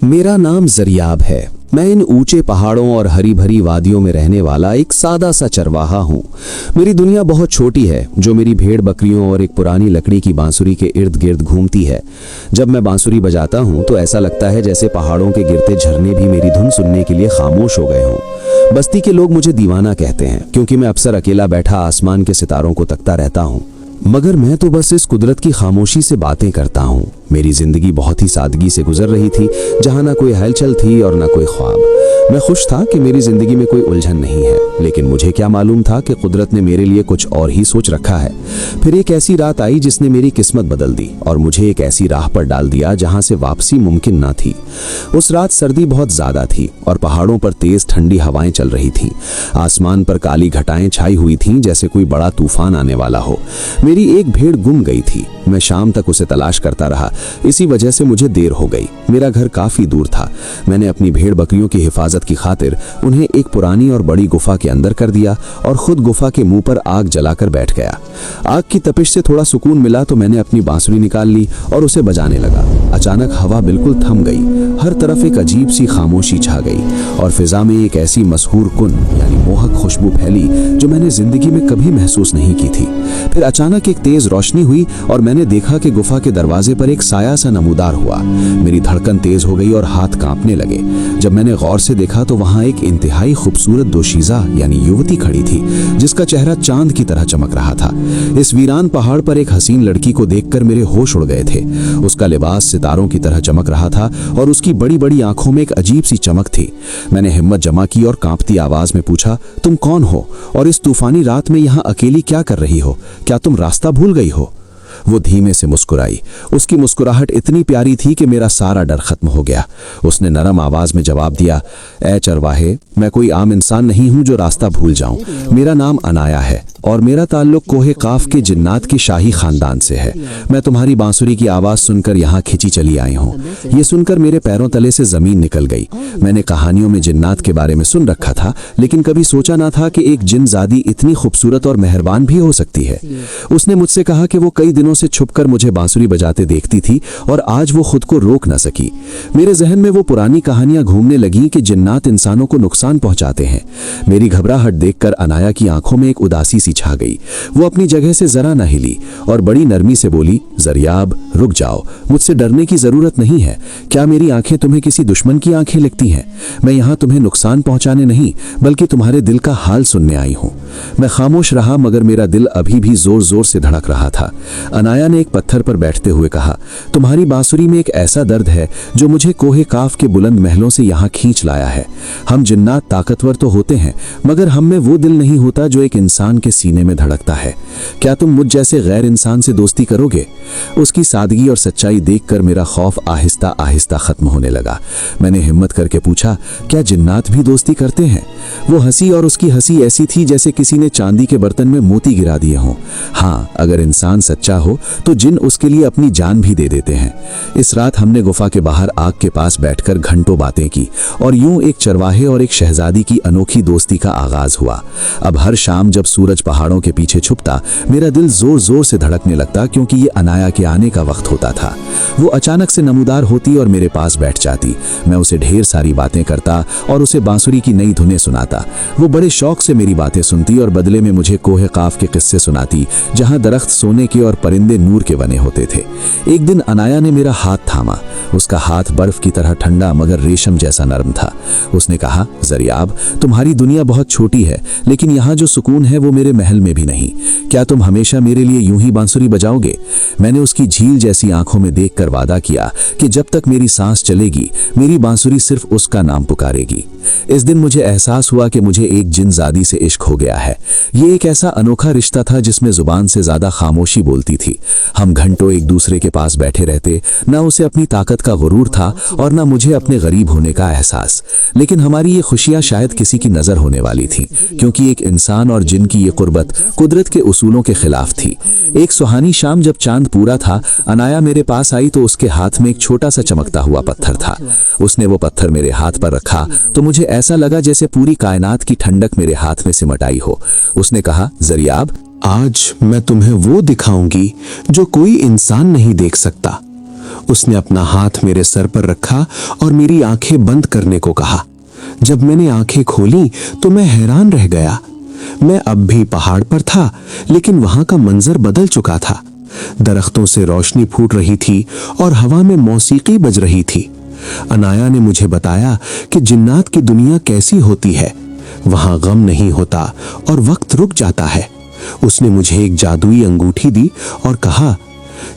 मेरा नाम जरियाब है। मैं इन ऊंचे पहाड़ों और हरी भरी वादियों में रहने वाला एक सादा सा चरवाहा हूँ। मेरी दुनिया बहुत छोटी है, जो मेरी भेड़ बकरियों और एक पुरानी लकड़ी की बांसुरी के इर्द गिर्द घूमती है। जब मैं बांसुरी बजाता हूँ तो ऐसा लगता है जैसे पहाड़ों के गिरते झरने भी मेरी धुन सुनने के लिए खामोश हो गए हों। बस्ती के लोग मुझे दीवाना कहते हैं, क्योंकि मैं अक्सर अकेला बैठा आसमान के सितारों को तकता रहता हूँ। मगर मैं तो बस इस कुदरत की खामोशी से बातें करता हूँ। मेरी जिंदगी बहुत ही सादगी से गुजर रही थी, जहाँ ना कोई हलचल थी और ना कोई ख्वाब। मैं खुश था कि मेरी जिंदगी में कोई उलझन नहीं है, लेकिन मुझे क्या मालूम था कि कुदरत ने मेरे लिए कुछ और ही सोच रखा है। फिर एक ऐसी रात आई जिसने मेरी किस्मत बदल दी और मुझे एक ऐसी राह पर डाल दिया जहाँ से वापसी मुमकिन ना थी। उस रात सर्दी बहुत ज्यादा थी और पहाड़ों पर तेज ठंडी हवाएं चल रही थीं। आसमान पर काली घटाएं छाई हुई थीं, जैसे कोई बड़ा तूफान आने वाला हो। मेरी एक भेड़ गुम गई थी। मैं शाम तक उसे तलाश करता रहा। इसी वजह से मुझे देर हो गई। मेरा घर काफी दूर था। मैंने अपनी भेड़ बकरियों की हिफाजत की खातिर उन्हें एक पुरानी और बड़ी गुफा के अंदर कर दिया और खुद गुफा के मुंह पर आग जलाकर बैठ गया। आग की तपिश से थोड़ा सुकून मिला तो मैंने अपनी बांसुरी निकाल ली और उसे बजाने लगा। अचानक हवा बिल्कुल थम गई। हर तरफ एक अजीब सी खामोशी छा गई और फिजा में एक ऐसी मसहूर कुन यानी मोहक खुशबू फैली जो मैंने जिंदगी में कभी महसूस नहीं की थी। फिर अचानक एक तेज रोशनी हुई और मैंने देखा कि गुफा के दरवाजे पर एक साया सा नमूदार हुआ। मेरी धड़कन तेज हो गई और हाथ कांपने लगे। जब मैंने गौर से देखा तो वहां एक इंतहाई खूबसूरत दोशीजा यानी युवती खड़ी थी, जिसका चेहरा चांद की तरह चमक रहा था। इस वीरान पहाड़ पर एक हसीन लड़की को देखकर मेरे होश उड़ गए थे। उसका लिबास सितारों की तरह चमक रहा था और उसकी बड़ी बड़ी आंखों में एक अजीब सी चमक थी। मैंने हिम्मत जमा की और कांपती आवाज में पूछा, तुम कौन हो और इस तूफानी रात में यहाँ अकेली क्या कर रही हो? क्या तुम रास्ता भूल गई हो? वो धीमे से मुस्कुराई। उसकी मुस्कुराहट इतनी प्यारी थी कि मेरा सारा डर खत्म हो गया। उसने नरम आवाज में जवाब दिया, ए चरवाहे, मैं कोई आम इंसान नहीं हूं जो रास्ता भूल जाऊं। मेरा नाम अनाया है और मेरा ताल्लुक कोहे काफ के जिन्नात के शाही खानदान से है। मैं तुम्हारी बांसुरी की आवाज सुनकर यहाँ खिंची चली आई हूँ। ये सुनकर मेरे पैरों तले से जमीन निकल गई। मैंने कहानियों में जिन्नात के बारे में सुन रखा था, लेकिन कभी सोचा ना था कि एक जिन्नजादी इतनी खूबसूरत और मेहरबान भी हो सकती है। उसने मुझसे कहा कि वो कई दिनों से छुपकर मुझे बांसुरी बजाते देखती थी और आज वो खुद को रोक न सकी। मेरे जहन में वो पुरानी कहानियां घूमने लगीं कि जिन्नात इंसानों को नुकसान पहुंचाते हैं। मेरी घबराहट देखकर अनाया की आंखों में एक उदासी सी छा गई। वो अपनी जगह से जरा न हिली और बड़ी नरमी से बोली, जरियाब, रुक जाओ, मुझसे डरने की जरूरत नहीं है। क्या मेरी आंखें तुम्हें किसी दुश्मन की आंखें लगती हैं? मैं यहाँ तुम्हें नुकसान पहुंचाने नहीं, बल्कि तुम्हारे दिल का हाल सुनने आई हूँ। मैं खामोश रहा, मगर मेरा दिल अभी भी जोर जोर से धड़क रहा था। अनाया ने एक पत्थर पर बैठते हुए कहा, तुम्हारी बांसुरी में एक ऐसा दर्द है जो मुझे कोहे काफ के बुलंद महलों से यहाँ खींच लाया है। हम जिन्नात ताकतवर तो होते हैं, मगर हम में वो दिल नहीं होता जो एक इंसान के सीने में धड़कता है। क्या तुम मुझ जैसे गैर इंसान से दोस्ती करोगे? उसकी सादगी और सच्चाई देखकर मेरा खौफ आहिस्ता आहिस्ता खत्म होने लगा। मैंने हिम्मत करके पूछा, क्या जिन्नात भी दोस्ती करते हैं? वो हंसी और उसकी हंसी ऐसी थी जैसे किसी ने चांदी के बर्तन में मोती गिरा दिए हों। हाँ, अगर इंसान सच्चा हो तो जिन उसके लिए अपनी जान भी दे देते हैं। इस रात हमने गुफा के बाहर आग के पास बैठकर घंटों बातें की और यूं एक चरवाहे और एक शहजादी की अनोखी दोस्ती का आगाज हुआ। अब हर शाम जब सूरज पहाड़ों के पीछे छुपता, मेरा दिल जोर जोर से धड़कने लगता, क्योंकि ये अनाया के आने का वक्त होता था। वो अचानक से नमूदार होती और मेरे पास बैठ जाती। मैं उसे ढेर सारी बातें करता और उसे बांसुरी की नई धुनें सुनाता। वो बड़े शौक से मेरी बातें सुनती और बदले में मुझे कोहे काफ के किस्से सुनाती, जहां दरख्त सोने के और परिंदे नूर के बने होते थे। एक दिन अनाया ने मेरा हाथ थामा। उसका हाथ बर्फ की तरह ठंडा मगर रेशम जैसा नरम था। उसने कहा, जरियाब, तुम्हारी दुनिया बहुत छोटी है, लेकिन यहाँ जो सुकून है वो मेरे महल में भी नहीं। क्या तुम हमेशा मेरे लिए यूं ही बांसुरी बजाओगे? मैंने उसकी झील जैसी आंखों में देखकर वादा किया कि जब तक मेरी सांस चलेगी, मेरी बांसुरी सिर्फ उसका नाम पुकारेगी। इस दिन मुझे एहसास हुआ कि मुझे एक जिन्नजादी से इश्क हो गया है। ये एक ऐसा अनोखा रिश्ता था जिसमें जुबान से ज्यादा खामोशी बोलती थी। हम घंटों एक दूसरे के पास बैठे रहते। ना उसे अपनी ताकत का गुरूर था और ना मुझे अपने गरीब होने का एहसास। लेकिन हमारी ये खुशियां शायद किसी की नजर होने वाली थी, क्योंकि एक इंसान और जिन की ये कुर्बत कुदरत के उसूलों के खिलाफ थी। एक सुहानी शाम जब चांद पूरा था, अनाया मेरे पास आई तो उसके हाथ में एक छोटा सा चमकता हुआ पत्थर था। उसने वो पत्थर मेरे हाथ पर रखा तो मुझे ऐसा लगा जैसे पूरी कायनात की ठंडक मेरे हाथ में सिमट आई हो। उसने कहा, जरियाब, आज मैं तुम्हें वो दिखाऊंगी जो कोई इंसान नहीं देख सकता। उसने अपना हाथ मेरे सर पर रखा और मेरी आंखें बंद करने को कहा। जब मैंने आंखें खोली तो मैं हैरान रह गया। मैं अब भी पहाड़ पर था, लेकिन वहां का मंजर बदल चुका था। दरख्तों से रोशनी फूट रही थी और हवा में मौसीकी बज रही थी। अनाया ने मुझे बताया कि जिन्नात की दुनिया कैसी होती है। वहां गम नहीं होता और वक्त रुक जाता है। उसने मुझे एक जादुई अंगूठी दी और कहा,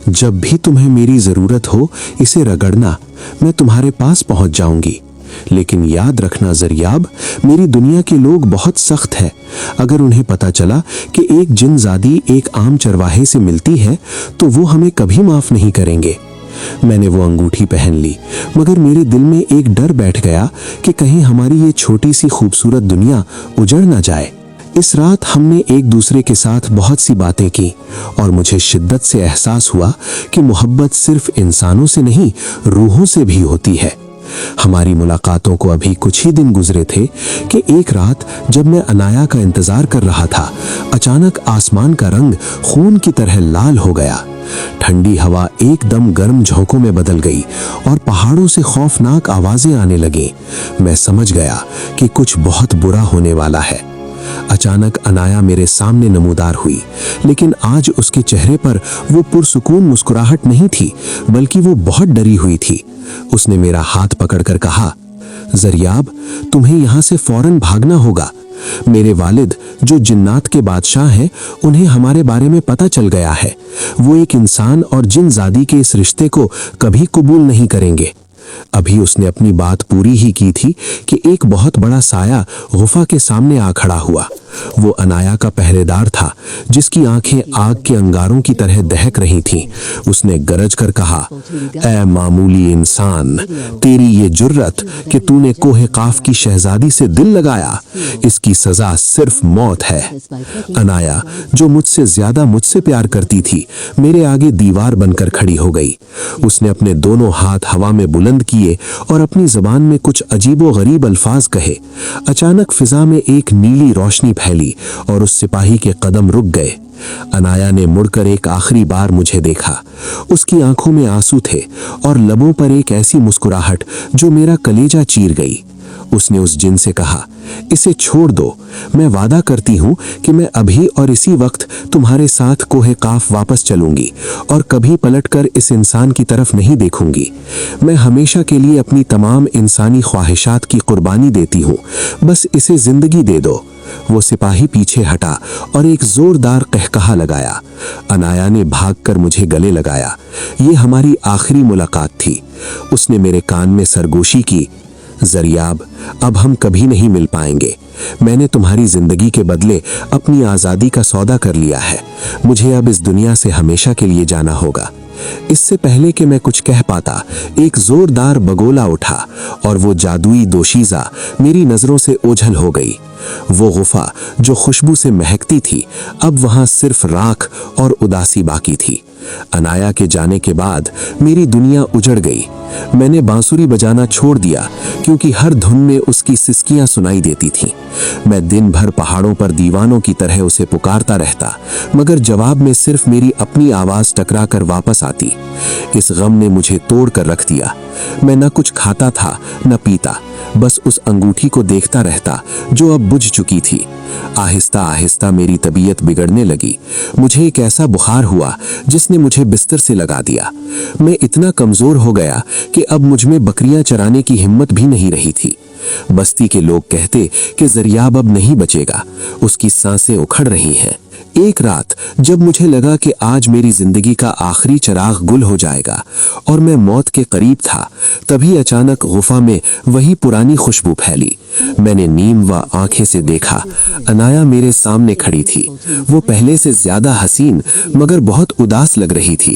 जब भी तुम्हें मेरी जरूरत हो इसे रगड़ना, मैं तुम्हारे पास पहुंच जाऊंगी। लेकिन याद रखना ज़रियाब, मेरी दुनिया के लोग बहुत सख्त है। अगर उन्हें पता चला कि एक जिनजादी एक आम चरवाहे से मिलती है तो वो हमें कभी माफ नहीं करेंगे। मैंने वो अंगूठी पहन ली, मगर मेरे दिल में एक डर बैठ गया कि कहीं हमारी ये छोटी सी खूबसूरत दुनिया उजड़ ना जाए। इस रात हमने एक दूसरे के साथ बहुत सी बातें की और मुझे शिद्दत से एहसास हुआ कि मोहब्बत सिर्फ इंसानों से नहीं, रूहों से भी होती है। हमारी मुलाकातों को अभी कुछ ही दिन गुजरे थे कि एक रात जब मैं अनाया का इंतजार कर रहा था, अचानक आसमान का रंग खून की तरह लाल हो गया। ठंडी हवा एकदम गर्म झोंकों में बदल गई और पहाड़ों से खौफनाक आवाजें आने लगीं। मैं समझ गया कि कुछ बहुत बुरा होने वाला है। अचानक अनाया मेरे सामने नमूदार हुई, लेकिन आज उसके चेहरे पर वो पुरसुकून मुस्कुराहट नहीं थी, बल्कि वो बहुत डरी हुई थी। उसने मेरा हाथ पकड़कर कहा, ज़रियाब, तुम्हें यहाँ से फौरन भागना होगा। मेरे वालिद जो जिन्नात के बादशाह हैं, उन्हें हमारे बारे में पता चल गया है। वो एक इंसान और जिनजादी के इस रिश्ते को कभी कबूल नहीं करेंगे। अभी उसने अपनी बात पूरी ही की थी कि एक बहुत बड़ा साया गुफा के सामने आ खड़ा हुआ। वो अनाया का पहरेदार था, जिसकी आंखें आग के अंगारों की तरह दहक रही थीं। उसने गरज कर कहा, ऐ मामूली इंसान, तेरी ये जुर्रत कि तूने कोहे काफ की शहजादी से दिल लगाया, इसकी सजा सिर्फ मौत है। अनाया, जो मुझसे ज्यादा मुझसे प्यार करती थी, मेरे आगे दीवार बनकर खड़ी हो गई। उसने अपने दोनों हाथ हवा में बुलंद किए और अपनी जबान में कुछ अजीबो गरीब अल्फाज कहे। अचानक फिजा में एक नीली रोशनी फैली और उस सिपाही के कदम रुक गए। अनाया ने मुड़कर एक आखिरी बार मुझे देखा। उसकी आंखों में आंसू थे और लबों पर एक ऐसी मुस्कुराहट जो मेरा कलेजा चीर गई। उसने उस जिन से कहा, इसे छोड़ दो। मैं वादा करती हूँ कि मैं अभी और इसी वक्त तुम्हारे साथ कोहे काफ वापस चलूंगी और कभी पलटकर इस इंसान की तरफ नहीं देखूंगी। मैं हमेशा के लिए अपनी तमाम इंसानी ख्वाहिशात की कुर्बानी देती हूँ, बस इसे जिंदगी दे दो। वो सिपाही पीछे हटा और एक जोरदार कहकहा लगाया। अनाया ने भागकर मुझे गले लगाया। ये हमारी आखिरी मुलाकात थी। उसने मेरे कान में सरगोशी की, ज़रियाब, अब हम कभी नहीं मिल पाएंगे। मैंने तुम्हारी जिंदगी के बदले अपनी आज़ादी का सौदा कर लिया है। मुझे अब इस दुनिया से हमेशा के लिए जाना होगा। इससे पहले कि मैं कुछ कह पाता, एक जोरदार बगोला उठा और वो जादुई दोशीज़ा मेरी नज़रों से ओझल हो गई। वो गुफा जो खुशबू से महकती थी, अब वहां सिर्फ राख और उदासी बाकी थी। अनाया के जाने के बाद मेरी दुनिया उजड़ गई। मैंने बांसुरी बजाना छोड़ दिया क्योंकि हर धुन में उसकी सिसकियां सुनाई देती थीं। मैं दिन भर पहाड़ों पर दीवानों की तरह उसे पुकारता रहता, मगर जवाब में सिर्फ मेरी अपनी आवाज टकरा कर वापस आती। इस गम ने मुझे तोड़ कर रख दिया। मैं न कुछ खाता था न पीता, बस उस अंगूठी को देखता रहता जो अब बुझ चुकी थी। आहिस्ता आहिस्ता मेरी तबीयत बिगड़ने लगी। मुझे एक ऐसा बुखार हुआ जिसने मुझे बिस्तर से लगा दिया। मैं इतना कमजोर हो गया कि अब मुझ में बकरियां चराने की हिम्मत भी नहीं रही थी। बस्ती के लोग कहते कि ज़रियाब अब नहीं बचेगा, उसकी सांसें उखड़ रही हैं। एक रात जब मुझे लगा कि आज मेरी जिंदगी का आखिरी चिराग गुल हो जाएगा और मैं मौत के करीब था, तभी अचानक गुफा में वही पुरानी खुशबू फैली। मैंने नीम व आंखें से देखा। अनाया मेरे सामने खड़ी थी। वो पहले से ज्यादा हसीन मगर बहुत उदास लग रही थी।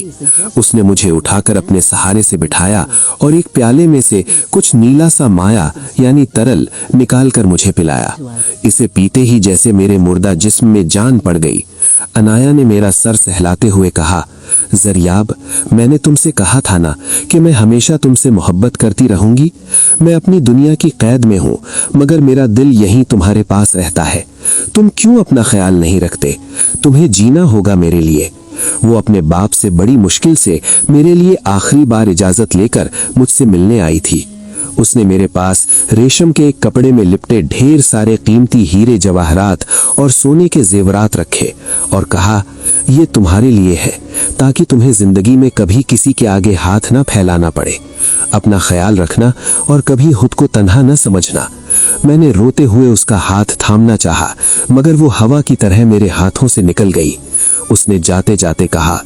उसने मुझे उठाकर अपने सहारे से बिठाया और एक प्याले में से कुछ नीला सा माया यानी तरल निकाल कर मुझे पिलाया। इसे पीते ही जैसे मेरे मुर्दा जिस्म में जान पड़ गई। अनाया ने मेरा सर सहलाते हुए कहा, ज़रियाब, मैंने तुमसे कहा था ना कि मैं हमेशा तुमसे मोहब्बत करती रहूंगी। मैं अपनी दुनिया की कैद में हूँ, मगर मेरा दिल यहीं तुम्हारे पास रहता है। तुम क्यों अपना ख्याल नहीं रखते? तुम्हें जीना होगा मेरे लिए। वो अपने बाप से बड़ी मुश्किल से मेरे लिए आखिरी बार इजाजत लेकर मुझसे मिलने आई थी। उसने मेरे पास रेशम के एक कपड़े में लिपटे ढेर सारे कीमती हीरे जवाहरात और सोने के जेवरात रखे और कहा, ये तुम्हारे लिए है ताकि तुम्हें जिंदगी में कभी किसी के आगे हाथ ना फैलाना पड़े। अपना ख्याल रखना और कभी खुद को तन्हा न समझना। मैंने रोते हुए उसका हाथ थामना चाहा, मगर वो हवा की तरह मेरे हाथों से निकल गई। उसने जाते जाते कहा,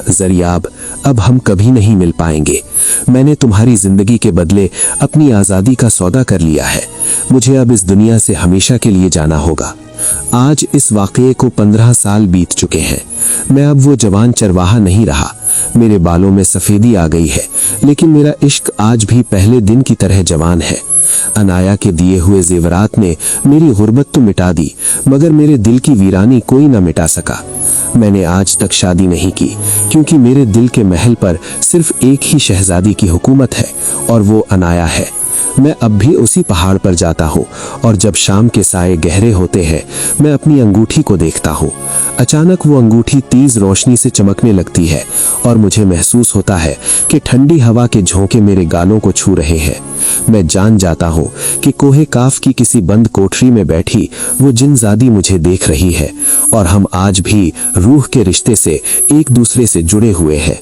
ज़रियाब, अब हम कभी नहीं मिल पाएंगे। मैंने तुम्हारी जिंदगी के बदले अपनी आज़ादी का सौदा कर लिया है। मुझे अब इस दुनिया से हमेशा के लिए जाना होगा। आज इस वाक़ये को 15 साल बीत चुके हैं। मैं अब वो जवान चरवाहा नहीं रहा। मेरे बालों में सफ़ेदी आ गई है, लेकिन मेरा इश्क आज भी पहले दिन की तरह जवान है। अनाया के दिए हुए जेवरात ने मेरी गुर्बत तो मिटा दी, मगर मेरे दिल की वीरानी कोई ना मिटा सका। मैंने आज तक शादी नहीं की, क्योंकि मेरे दिल के महल पर सिर्फ एक ही शहजादी की हुकूमत है, और वो अनाया है। मैं अब भी उसी पहाड़ पर जाता हूँ, और जब शाम के साए गहरे होते हैं, मैं अपनी अंगूठी को देखता हूँ। अचानक वो अंगूठी तेज रोशनी से चमकने लगती है, और मुझे महसूस होता है कि ठंडी हवा के झोंके मेरे गालों को छू रहे हैं। मैं जान जाता हूँ कि कोहे काफ की किसी बंद कोठरी में बैठी वो जिनजादी मुझे देख रही है, और हम आज भी रूह के रिश्ते से एक दूसरे से जुड़े हुए हैं।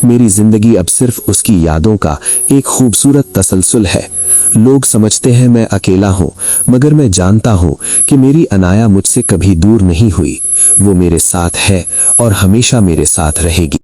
मेरी जिंदगी अब सिर्फ उसकी यादों का एक खूबसूरत तसलसल है। लोग समझते हैं मैं अकेला हूँ, मगर मैं जानता हूँ कि मेरी अनाया मुझसे कभी दूर नहीं हुई। वो मेरे साथ है और हमेशा मेरे साथ रहेगी।